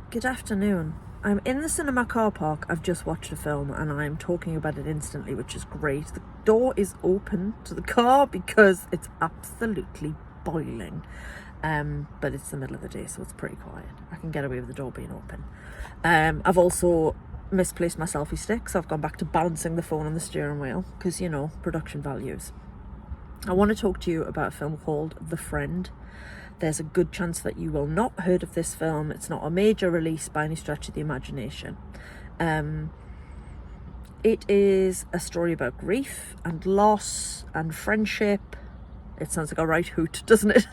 Good afternoon. I'm in the cinema car park. I've just watched a film and I'm talking about it instantly, which is great. The door is open to the car because it's absolutely boiling. But it's the middle of the day, so it's pretty quiet. I can get away with the door being open. I've also misplaced my selfie stick, so I've gone back to balancing the phone on the steering wheel because, you know, production values. I want to talk to you about a film called The Friend. There's a good chance that you will not heard of this film. It's not a major release by any stretch of the imagination. It is a story about grief and loss and friendship. It sounds like a right hoot, doesn't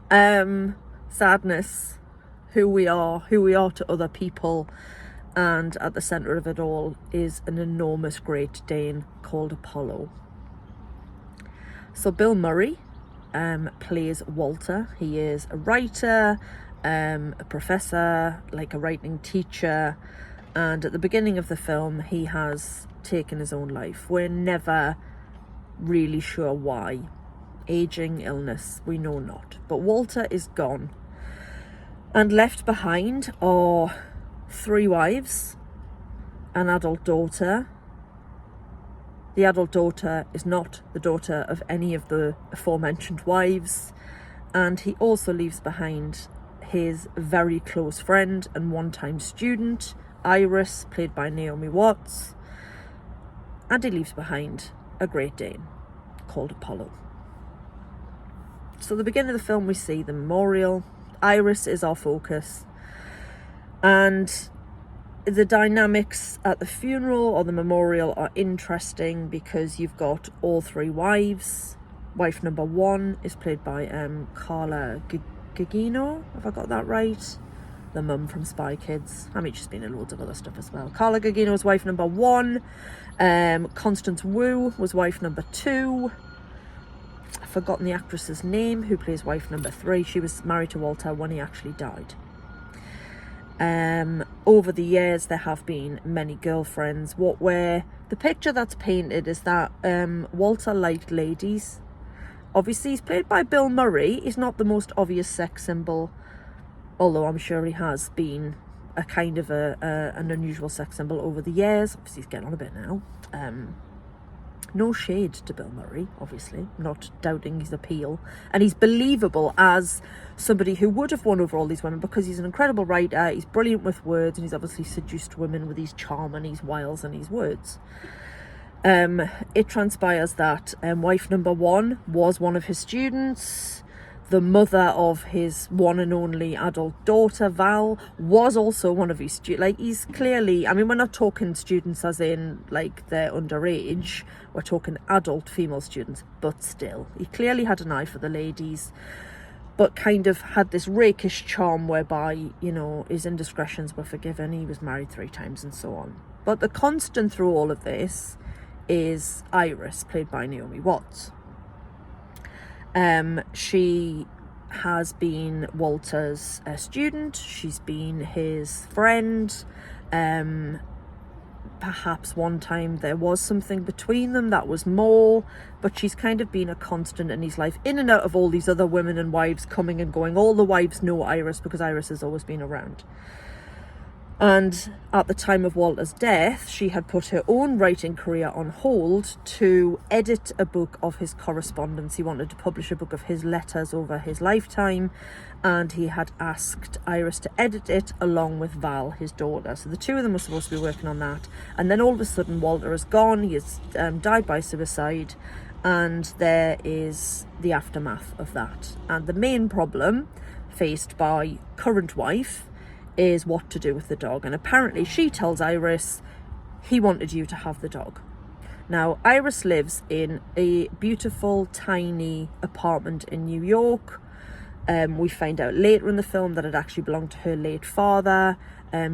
it? Sadness, who we are to other people, and at the centre of it all is an enormous Great Dane called Apollo. So Bill Murray plays Walter. He is a writer, a professor, like a writing teacher, and at the beginning of the film he has taken his own life. We're never really sure why. Aging, illness, we know not. But Walter is gone, and left behind are 3 wives, an adult daughter. The adult daughter is not the daughter of any of the aforementioned wives, and he also leaves behind his very close friend and one-time student, Iris, played by Naomi Watts, and he leaves behind a Great Dane called Apollo. So at the beginning of the film we see the memorial. Iris is our focus, and the dynamics at the funeral or the memorial are interesting because you've got all 3 wives. Wife number 1 is played by Carla Gugino, if I got that right, the mum from Spy Kids. I mean, she's been in loads of other stuff as well. Carla Gugino was wife number 1. Constance Wu was wife number 2. I've forgotten the actress's name who plays wife number 3. She was married to Walter when he actually died. Over the years there have been many girlfriends. The picture that's painted is that Walter liked ladies. Obviously he's played by Bill Murray. He's not the most obvious sex symbol, although I'm sure he has been a kind of an unusual sex symbol over the years. Obviously he's getting on a bit now. No shade to Bill Murray, obviously, not doubting his appeal. And he's believable as somebody who would have won over all these women because he's an incredible writer, he's brilliant with words, and he's obviously seduced women with his charm and his wiles and his words. It transpires that wife number 1 was one of his students. The mother of his one and only adult daughter, Val, was also one of his students. Like, he's clearly, I mean, we're not talking students as in, like, they're underage. We're talking adult female students. But still, he clearly had an eye for the ladies, but kind of had this rakish charm whereby, you know, his indiscretions were forgiven. He was married 3 times and so on. But the constant through all of this is Iris, played by Naomi Watts. She has been Walter's student. She's been his friend. Perhaps one time there was something between them that was more, but she's kind of been a constant in his life, in and out of all these other women and wives coming and going. All the wives know Iris because Iris has always been around. And at the time of Walter's death, she had put her own writing career on hold to edit a book of his correspondence. He wanted to publish a book of his letters over his lifetime, and he had asked Iris to edit it along with Val, his daughter. So the 2 of them were supposed to be working on that. And then all of a sudden, Walter is gone. He has died by suicide, and there is the aftermath of that. And the main problem faced by current wife is what to do with the dog. And apparently she tells Iris, he wanted you to have the dog. Now, Iris lives in a beautiful tiny apartment in New York. We find out later in the film that it actually belonged to her late father.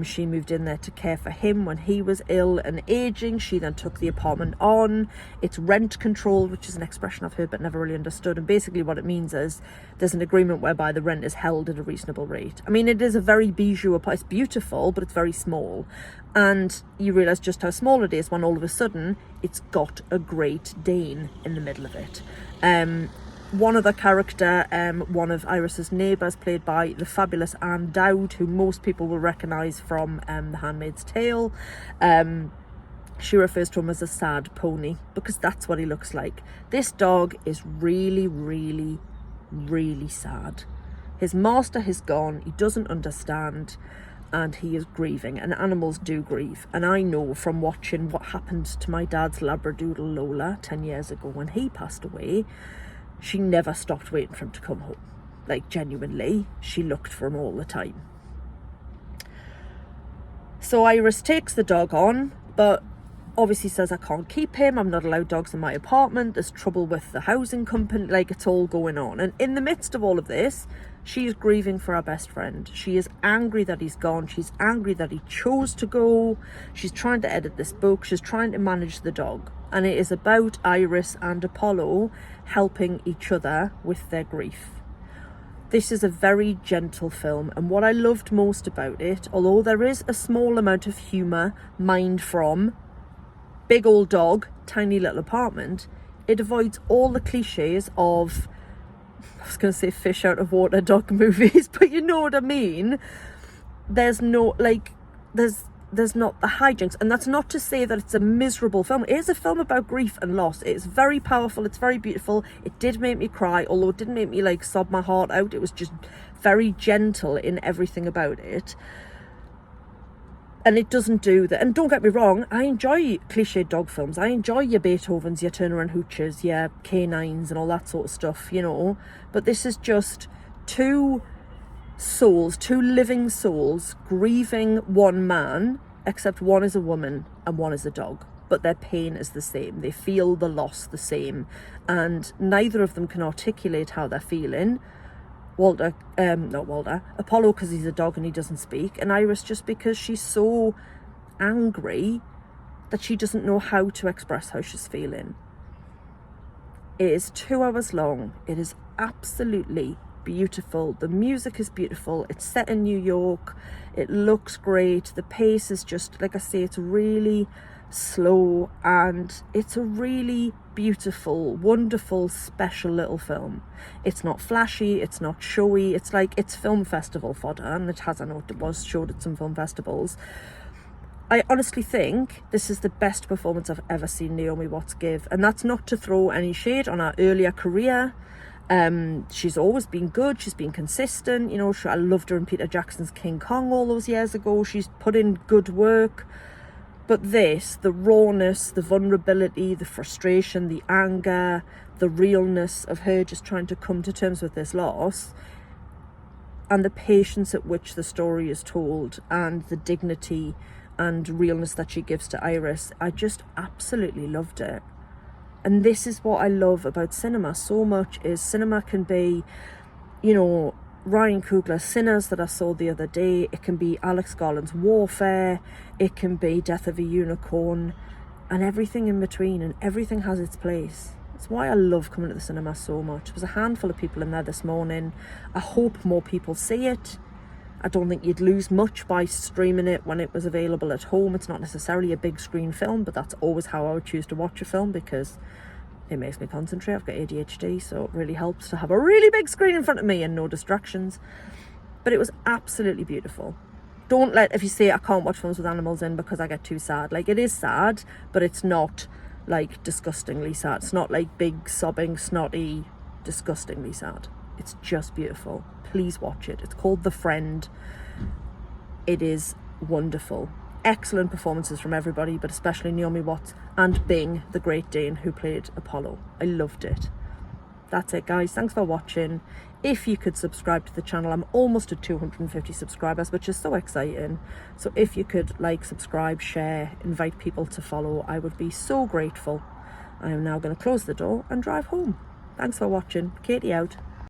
She moved in there to care for him when he was ill and aging. She then took the apartment on. It's rent control, which is an expression I've heard but never really understood. And basically what it means is there's an agreement whereby the rent is held at a reasonable rate. I mean, it is a very bijou apartment. It's beautiful, but it's very small. And you realise just how small it is when all of a sudden it's got a Great Dane in the middle of it. one other character, one of Iris's neighbours, played by the fabulous Anne Dowd, who most people will recognise from The Handmaid's Tale. She refers to him as a sad pony because that's what he looks like. This dog is really, really, really sad. His master has gone, he doesn't understand, and he is grieving, and animals do grieve. And I know from watching what happened to my dad's Labradoodle Lola 10 years ago when he passed away, she never stopped waiting for him to come home. Like, genuinely, she looked for him all the time. So Iris takes the dog on, but obviously says, I can't keep him, I'm not allowed dogs in my apartment, there's trouble with the housing company, like, it's all going on. And in the midst of all of this, she is grieving for her best friend. She is angry that he's gone, she's angry that he chose to go, she's trying to edit this book, she's trying to manage the dog. And it is about Iris and Apollo helping each other with their grief. This is a very gentle film, and what I loved most about it, although there is a small amount of humour mined from big old dog, tiny little apartment, it avoids all the cliches of, I was going to say fish out of water dog movies, but you know what I mean. There's no, like, there's not the hijinks, and that's not to say that it's a miserable film. It is a film about grief and loss. It's very powerful, it's very beautiful. It did make me cry, although it didn't make me like sob my heart out. It was just very gentle in everything about it. And it doesn't do that. And don't get me wrong, I enjoy cliche dog films. I enjoy your Beethovens, your Turner and Hooches, your Canines and all that sort of stuff, you know. But this is just two souls, two living souls, grieving one man, except one is a woman and one is a dog. But their pain is the same. They feel the loss the same. And neither of them can articulate how they're feeling. Apollo because he's a dog and he doesn't speak, and Iris just because she's so angry that she doesn't know how to express how she's feeling. It is 2 hours long. It is absolutely beautiful. The music is beautiful. It's set in New York. It looks great. The pace is just, like I say, it's really slow, and it's a really beautiful, wonderful, special little film. It's not flashy, it's not showy, it's like, it's film festival fodder, and it has, I know it was showed at some film festivals. I honestly think this is the best performance I've ever seen Naomi Watts give, and that's not to throw any shade on her earlier career. She's always been good, she's been consistent, you know. I loved her in Peter Jackson's King Kong all those years ago. She's put in good work. But this, the rawness, the vulnerability, the frustration, the anger, the realness of her just trying to come to terms with this loss, and the patience at which the story is told, and the dignity and realness that she gives to Iris, I just absolutely loved it. And this is what I love about cinema so much, is cinema can be, you know, Ryan Coogler's Sinners that I saw the other day. It can be Alex Garland's Warfare. It can be Death of a Unicorn, and everything in between, and everything has its place. It's why I love coming to the cinema so much. There was a handful of people in there this morning. I hope more people see it. I don't think you'd lose much by streaming it when it was available at home. It's not necessarily a big screen film, but that's always how I would choose to watch a film, because it makes me concentrate. I've got ADHD, so it really helps to have a really big screen in front of me and no distractions. But it was absolutely beautiful. Don't let, if you say I can't watch films with animals in because I get too sad. Like, it is sad, but it's not like disgustingly sad. It's not like big, sobbing, snotty, disgustingly sad. It's just beautiful. Please watch it. It's called The Friend. It is wonderful. Excellent performances from everybody, but especially Naomi Watts and Bing, the Great Dane, who played Apollo. I loved it. That's it, guys. Thanks for watching. If you could subscribe to the channel, I'm almost at 250 subscribers, which is so exciting. So if you could like, subscribe, share, invite people to follow, I would be so grateful. I am now going to close the door and drive home. Thanks for watching. Katie out.